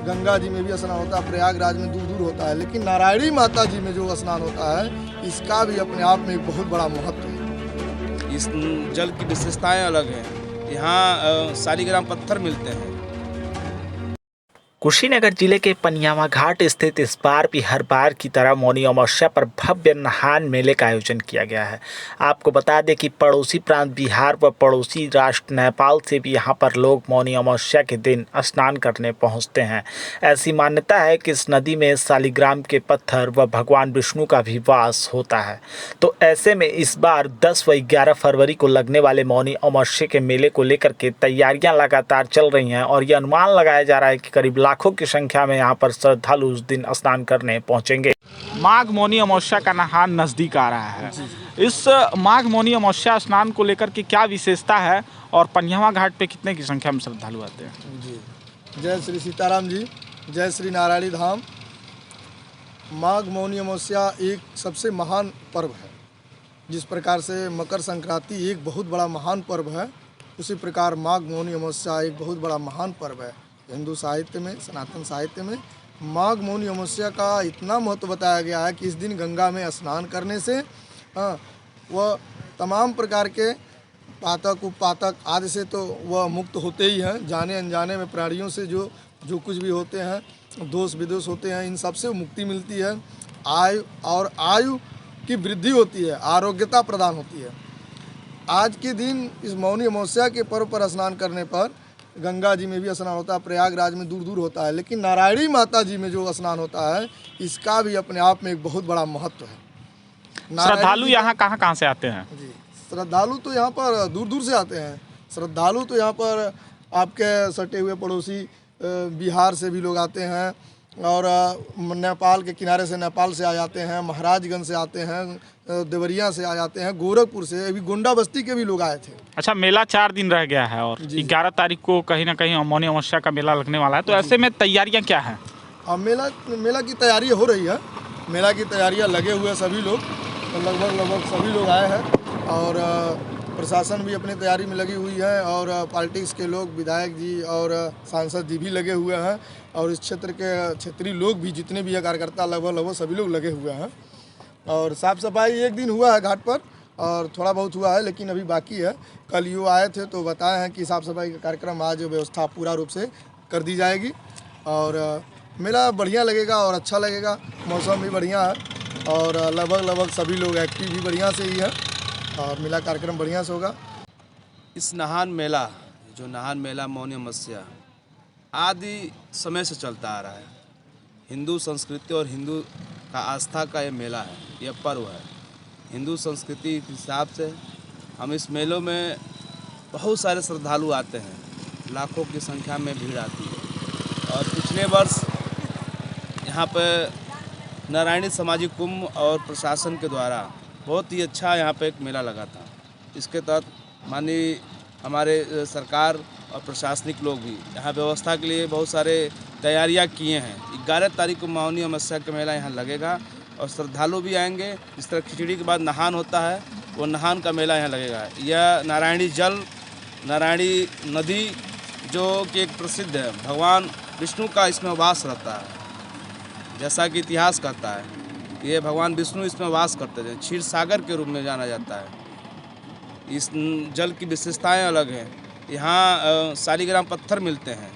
गंगा जी में भी स्नान होता है, प्रयागराज में दूर दूर होता है, लेकिन नारायणी माता जी में जो स्नान होता है इसका भी अपने आप में एक बहुत बड़ा महत्व है। इस जल की विशेषताएं अलग हैं। यहाँ सालीग्राम पत्थर मिलते हैं। कुशीनगर जिले के पनियावा घाट स्थित इस बार भी हर बार की तरह मौनी अमावस्या पर भव्य नहान मेले का आयोजन किया गया है। आपको बता दें कि पड़ोसी प्रांत बिहार व पड़ोसी राष्ट्र नेपाल से भी यहां पर लोग मौनी अमावस्या के दिन स्नान करने पहुंचते हैं। ऐसी मान्यता है कि इस नदी में सालीग्राम के पत्थर व भगवान विष्णु का भी वास होता है। तो ऐसे में इस बार 10 व 11 फरवरी को लगने वाले मौनी अमावस्या के मेले को लेकर के तैयारियां लगातार चल रही हैं और ये अनुमान लगाया जा रहा है कि करीब लाखों की संख्या में यहाँ पर श्रद्धालु उस दिन स्नान करने पहुंचेंगे। माघ मौनी अमावस्या का नहान नजदीक आ रहा है। इस माघ मौनी अमावस्या स्नान को लेकर के क्या विशेषता है और पनियावा घाट पे कितने की संख्या में श्रद्धालु आते हैं? जी, जय श्री सीताराम जी, जय श्री नारायणी धाम। माघ मौनी अमावस्या एक सबसे महान पर्व है। जिस प्रकार से मकर संक्रांति एक बहुत बड़ा महान पर्व है, उसी प्रकार माघ मौनी अमावस्या एक बहुत बड़ा महान पर्व है। हिंदू साहित्य में, सनातन साहित्य में माघ मौनी अमावस्या का इतना महत्व बताया गया है कि इस दिन गंगा में स्नान करने से वह तमाम प्रकार के पातक उपपातक आदि से तो वह मुक्त होते ही हैं। जाने अनजाने में प्राणियों से जो कुछ भी होते हैं, दोष विदोष होते हैं, इन सब से मुक्ति मिलती है। आयु की वृद्धि होती है, आरोग्यता प्रदान होती है। आज के दिन इस मौनी अमावस्या के पर्व पर स्नान करने पर गंगा जी में भी स्नान होता है, प्रयागराज में दूर दूर होता है, लेकिन नारायणी माता जी में जो स्नान होता है इसका भी अपने आप में एक बहुत बड़ा महत्व है। श्रद्धालु यहाँ कहाँ से आते हैं? जी, श्रद्धालु तो यहाँ पर दूर दूर से आते हैं। श्रद्धालु तो यहाँ पर आपके सटे हुए पड़ोसी बिहार से भी लोग आते हैं और नेपाल के किनारे से नेपाल से आ जाते हैं, महाराजगंज से आते हैं, देवरिया से आ जाते हैं, गोरखपुर से, अभी गोंडा बस्ती के भी लोग आए थे। अच्छा, मेला 4 दिन रह गया है और 11 तारीख को कहीं ना कहीं मौनी अमावस्या का मेला लगने वाला है, तो ऐसे में तैयारियां क्या हैं? मेला की तैयारी हो रही है। मेला की तैयारियां लगे हुए सभी लोग, लगभग सभी लोग आए हैं और प्रशासन भी अपनी तैयारी में लगी हुई है और पॉलिटिक्स के लोग, विधायक जी और सांसद जी भी लगे हुए हैं और इस क्षेत्र के क्षेत्रीय लोग भी, जितने भी कार्यकर्ता लगभग सभी लोग लगे हुए हैं। और साफ़ सफाई एक दिन हुआ है घाट पर और थोड़ा बहुत हुआ है, लेकिन अभी बाकी है। कल यू आए थे तो बताए हैं कि साफ़ सफाई का कार्यक्रम आज व्यवस्था पूरा रूप से कर दी जाएगी और मेला बढ़िया लगेगा और अच्छा लगेगा। मौसम भी बढ़िया है और लगभग सभी लोग एक्टिव भी बढ़िया से ही है और मेला कार्यक्रम बढ़िया से होगा। इस नहान मेला मौनी अमावस्या आदि समय से चलता आ रहा है। हिंदू संस्कृति और हिंदू का आस्था का ये मेला है, यह पर्व है। हिंदू संस्कृति के हिसाब से हम इस मेलों में बहुत सारे श्रद्धालु आते हैं, लाखों की संख्या में भीड़ आती है। और पिछले वर्ष यहाँ पर नारायणी सामाजिक कुंभ और प्रशासन के द्वारा बहुत ही अच्छा यहाँ पे एक मेला लगा था। इसके तहत माननीय हमारे सरकार और प्रशासनिक लोग भी यहाँ व्यवस्था के लिए बहुत सारे तैयारियाँ किए हैं। 11 तारीख को मौनी अमावस्या का मेला यहाँ लगेगा और श्रद्धालु भी आएंगे। इस तरह खिचड़ी के बाद नहान होता है, वो नहान का मेला यहाँ लगेगा। यह नारायणी नदी जो कि एक प्रसिद्ध है, भगवान विष्णु का इसमें वास रहता है। जैसा कि इतिहास कहता है, ये भगवान विष्णु इसमें वास करते थे, क्षीर सागर के रूप में जाना जाता है। इस जल की विशेषताएं अलग हैं। यहाँ सालीग्राम पत्थर मिलते हैं।